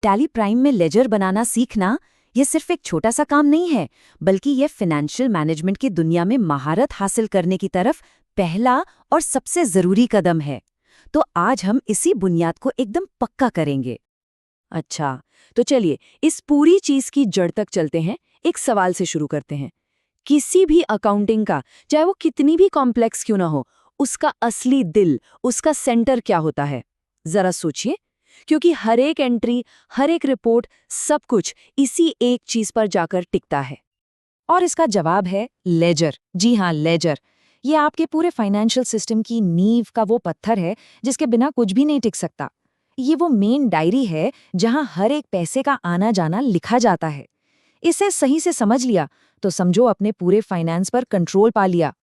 Tally prime में laser बनाना सीखना ये सिर्फ एक छोटा सा काम नहीं है, बल्कि ये फाइनेंशियल मैनेजमेंट की दुनिया में महारत हासिल करने की तरफ पहला और सबसे जरूरी कदम है। तो आज हम इसी बुनियाद को एकदम पक्का करेंगे। अच्छा, तो चलिए इस पूरी चीज की जड़ तक चलते हैं। एक सवाल से शुरू करते हैं। किसी भी अकाउंटिंग का, चाहे वो कितनी भी कॉम्प्लेक्स क्यों ना हो, उसका असली दिल, उसका सेंटर क्या होता है? जरा सोचिए, क्योंकि हर एक एंट्री, हर एक रिपोर्ट, सब कुछ इसी एक चीज पर जाकर टिकता है। और इसका जवाब है लेजर। जी हाँ, लेजर। ये आपके पूरे फाइनेंशियल सिस्टम की नींव का वो पत्थर है जिसके बिना कुछ भी नहीं टिक सकता। ये वो मेन डायरी है जहां हर एक पैसे का आना जाना लिखा जाता है। इसे सही से समझ लिया तो समझो अपने पूरे फाइनेंस पर कंट्रोल पा लिया।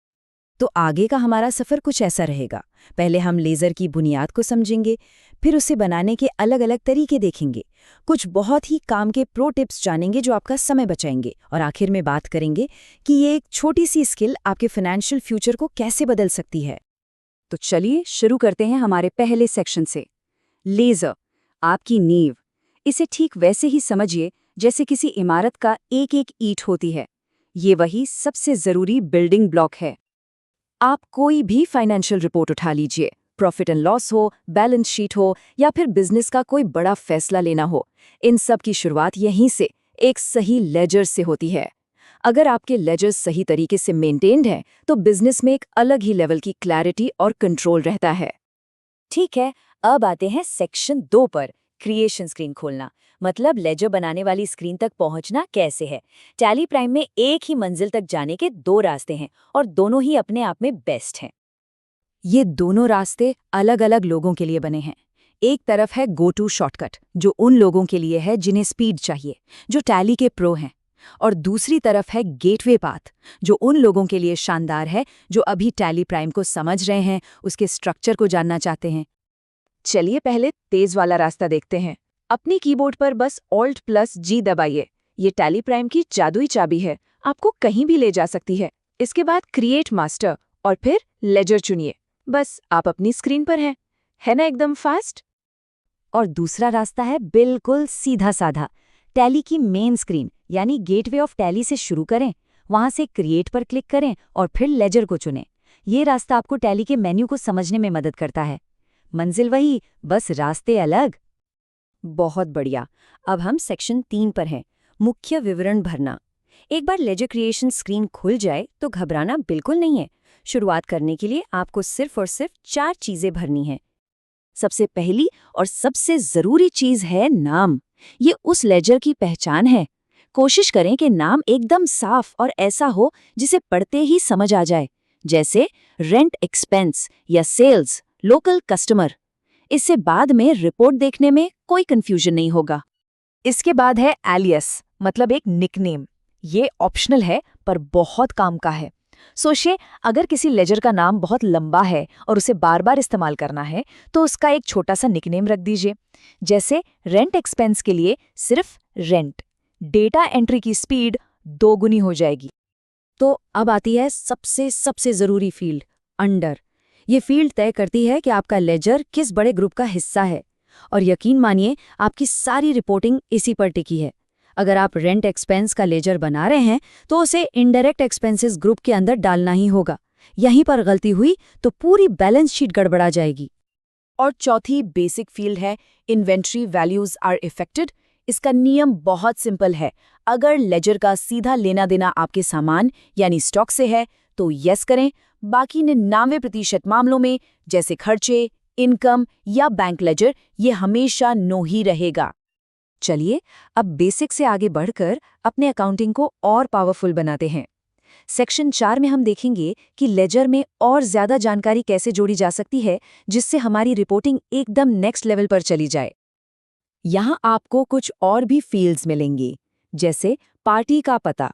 तो आगे का हमारा सफर कुछ ऐसा रहेगा। पहले हम लेजर की बुनियाद को समझेंगे, फिर उसे बनाने के अलग अलग तरीके देखेंगे, कुछ बहुत ही काम के प्रो टिप्स जानेंगे जो आपका समय बचाएंगे, और आखिर में बात करेंगे कि ये एक छोटी सी स्किल आपके फाइनेंशियल फ्यूचर को कैसे बदल सकती है। तो चलिए शुरू करते हैं हमारे पहले सेक्शन से। लेजर, आपकी नींव। इसे ठीक वैसे ही समझिए जैसे किसी इमारत का एक एक ईंट होती है। ये वही सबसे जरूरी बिल्डिंग ब्लॉक है। आप कोई भी फाइनेंशियल रिपोर्ट उठा लीजिए, प्रॉफिट एंड लॉस हो, बैलेंस शीट हो, या फिर बिजनेस का कोई बड़ा फैसला लेना हो, इन सब की शुरुआत यहीं से, एक सही लेजर से होती है। अगर आपके लेजर्स सही तरीके से मेंटेन्ड हैं, तो बिजनेस में एक अलग ही लेवल की क्लैरिटी और कंट्रोल रहता है। ठीक है, अब आते हैं सेक्शन 2 पर, क्रिएशन स्क्रीन खोलना, मतलब लेजर बनाने वाली स्क्रीन तक पहुंचना कैसे है। टैली प्राइम में एक ही मंजिल तक जाने के 2 रास्ते हैं और दोनों ही अपने आप में बेस्ट हैं। ये दोनों रास्ते अलग अलग लोगों के लिए बने हैं। एक तरफ है गो टू शॉर्टकट, जो उन लोगों के लिए है जिन्हें स्पीड चाहिए, जो टैली के प्रो हैं। और दूसरी तरफ है गेटवे पाथ, जो उन लोगों के लिए शानदार है जो अभी टैली प्राइम को समझ रहे हैं, उसके स्ट्रक्चर को जानना चाहते हैं। चलिए पहले तेज वाला रास्ता देखते हैं। अपनी कीबोर्ड पर बस Alt+G दबाइए। ये टैली प्राइम की जादुई चाबी है, आपको कहीं भी ले जा सकती है। इसके बाद क्रिएट मास्टर और फिर लेजर चुनिए। बस आप अपनी स्क्रीन पर हैं। है ना एकदम फास्ट? और दूसरा रास्ता है बिल्कुल सीधा साधा, टैली की मेन स्क्रीन यानी गेटवे ऑफ टैली से शुरू करें, वहां से क्रिएट पर क्लिक करें और फिर लेजर को चुनें। ये रास्ता आपको टैली के मेन्यू को समझने में मदद करता है। मंजिल वही, बस रास्ते अलग। बहुत बढ़िया। अब हम सेक्शन 3 पर हैं, मुख्य विवरण भरना। एक बार लेजर क्रिएशन स्क्रीन खुल जाए तो घबराना बिल्कुल नहीं है। शुरुआत करने के लिए आपको सिर्फ और सिर्फ 4 चीजें भरनी हैं। सबसे पहली और सबसे जरूरी चीज है नाम। ये उस लेजर की पहचान है। कोशिश करें कि नाम एकदम साफ और ऐसा हो जिसे पढ़ते ही समझ आ जाए, जैसे रेंट एक्सपेंस या सेल्स, लोकल कस्टमर। इससे बाद में रिपोर्ट देखने में कोई कंफ्यूजन नहीं होगा। इसके बाद है एलियस, मतलब एक निकनेम। ये ऑप्शनल है पर बहुत काम का है। सोचिए, अगर किसी लेजर का नाम बहुत लंबा है और उसे बार बार इस्तेमाल करना है, तो उसका एक छोटा सा निकनेम रख दीजिए। जैसे रेंट एक्सपेंस के लिए सिर्फ रेंट। डेटा एंट्री की स्पीड 2 गुनी हो जाएगी। तो अब आती है सबसे जरूरी फील्ड, अंडर। ये फील्ड तय करती है कि आपका लेजर किस बड़े ग्रुप का हिस्सा है। और यकीन मानिए, आपकी सारी रिपोर्टिंग इसी पर टिकी है। अगर आप रेंट एक्सपेंस का लेजर बना रहे हैं, तो उसे इनडायरेक्ट एक्सपेंसेस ग्रुप के अंदर डालना ही होगा। यहीं पर गलती हुई तो पूरी बैलेंस शीट गड़बड़ा जाएगी। और चौथी बेसिक फील्ड है इन्वेंट्री वैल्यूज आर इफेक्टेड। इसका नियम बहुत सिंपल है। अगर लेजर का सीधा लेना देना आपके सामान यानी स्टॉक से है तो यस करें। बाकी 99% मामलों में, जैसे खर्चे, इनकम या बैंक लेजर, ये हमेशा नो ही रहेगा। चलिए अब बेसिक से आगे बढ़कर अपने अकाउंटिंग को और पावरफुल बनाते हैं। सेक्शन 4 में हम देखेंगे कि लेजर में और ज्यादा जानकारी कैसे जोड़ी जा सकती है, जिससे हमारी रिपोर्टिंग एकदम नेक्स्ट लेवल पर चली जाए। यहाँ आपको कुछ और भी फील्ड्स मिलेंगी, जैसे पार्टी का पता,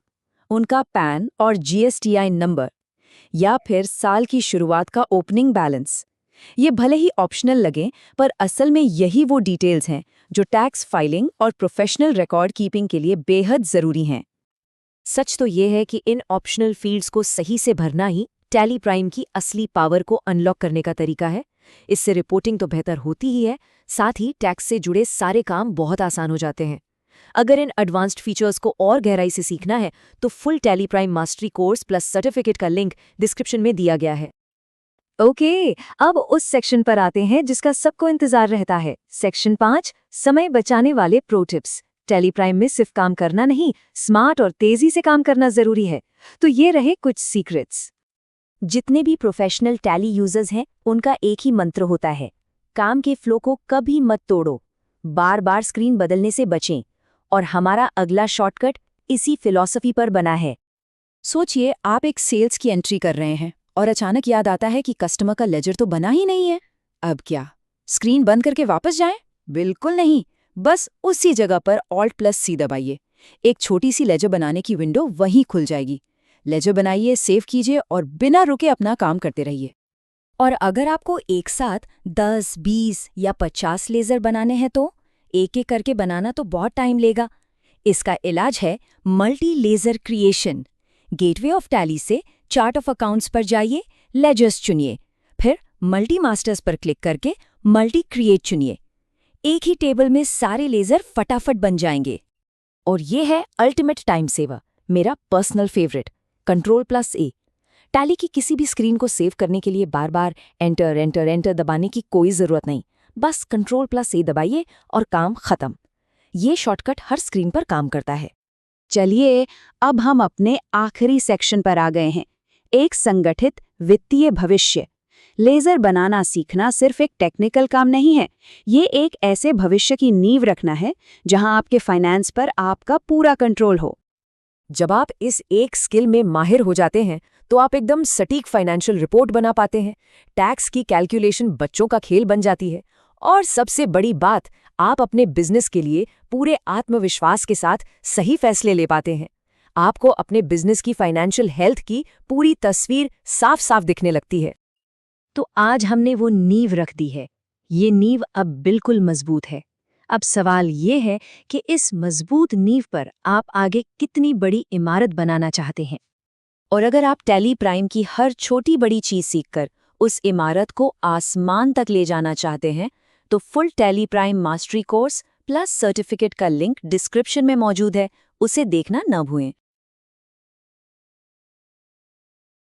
उनका पैन और GSTI नंबर, या फिर साल की शुरुआत का ओपनिंग बैलेंस। ये भले ही ऑप्शनल लगें, पर असल में यही वो डिटेल्स हैं जो टैक्स फाइलिंग और प्रोफेशनल रिकॉर्ड कीपिंग के लिए बेहद जरूरी हैं। सच तो ये है कि इन ऑप्शनल फील्ड्स को सही से भरना ही टैली प्राइम की असली पावर को अनलॉक करने का तरीका है। इससे रिपोर्टिंग तो बेहतर होती ही है, साथ ही टैक्स से जुड़े सारे काम बहुत आसान हो जाते हैं। अगर इन एडवांस्ड फीचर्स को और गहराई से सीखना है तो full tally prime mastery course plus certificate का लिंक डिस्क्रिप्शन में दिया गया है। ओके, अब उस सेक्शन पर आते हैं जिसका सबको इंतजार रहता है। सेक्शन 5, समय बचाने वाले प्रो टिप्स। टैली प्राइम में सिर्फ काम करना नहीं, स्मार्ट और तेजी से काम करना जरूरी है। तो ये रहे कुछ सीक्रेट्स। जितने भी प्रोफेशनल टैली यूजर्स हैं, उनका एक ही मंत्र होता है, काम के फ्लो को कभी मत तोड़ो, बार बार स्क्रीन बदलने से बचें। और हमारा अगला शॉर्टकट इसी फिलॉसफी पर बना है। सोचिए, आप एक सेल्स की एंट्री कर रहे हैं और अचानक याद आता है कि कस्टमर का लेजर तो बना ही नहीं है। अब क्या, स्क्रीन बंद करके वापस जाएं? बिल्कुल नहीं, बस उसी जगह पर Alt+C दबाइए। एक छोटी सी लेजर बनाने की विंडो वहीं खुल जाएगी। लेजर बनाइए, सेव कीजिए और बिना रुके अपना काम करते रहिए। और अगर आपको एक साथ 10, 20 या 50 लेजर बनाने हैं तो एक एक करके बनाना तो बहुत टाइम लेगा। इसका इलाज है multi laser creation. Gateway of tally से चार्ट ऑफ अकाउंट्स पर जाइए, लेजर्स चुनिए, फिर मल्टी मास्टर्स पर क्लिक करके मल्टी क्रिएट चुनिए। एक ही टेबल में सारे लेजर फटाफट बन जाएंगे। और ये है अल्टीमेट टाइम सेवर, मेरा पर्सनल फेवरेट, Ctrl+A। टैली की किसी भी स्क्रीन को सेव करने के लिए बार बार एंटर एंटर एंटर दबाने की कोई ज़रूरत नहीं, बस Ctrl+A दबाइए और काम खत्म। ये शॉर्टकट हर स्क्रीन पर काम करता है। चलिए, अब हम अपने आखिरी सेक्शन पर आ गए हैं, एक संगठित वित्तीय भविष्य। लेजर बनाना सीखना सिर्फ एक टेक्निकल काम नहीं है, ये एक ऐसे भविष्य की नींव रखना है जहां आपके फाइनेंस पर आपका पूरा कंट्रोल हो। जब आप इस एक स्किल में माहिर हो जाते हैं तो आप एकदम सटीक फाइनेंशियल रिपोर्ट बना पाते हैं, टैक्स की कैलकुलेशन बच्चों का खेल बन जाती है, और सबसे बड़ी बात, आप अपने बिजनेस के लिए पूरे आत्मविश्वास के साथ सही फैसले ले पाते हैं। आपको अपने बिजनेस की फाइनेंशियल हेल्थ की पूरी तस्वीर साफ साफ दिखने लगती है। तो आज हमने वो नींव रख दी है। ये नींव अब बिल्कुल मजबूत है। अब सवाल ये है कि इस मजबूत नींव पर आप आगे कितनी बड़ी इमारत बनाना चाहते हैं। और अगर आप टैली प्राइम की हर छोटी बड़ी चीज सीखकर उस इमारत को आसमान तक ले जाना चाहते हैं, तो full tally prime mastery course plus certificate का लिंक डिस्क्रिप्शन में मौजूद है, उसे देखना न भूलें।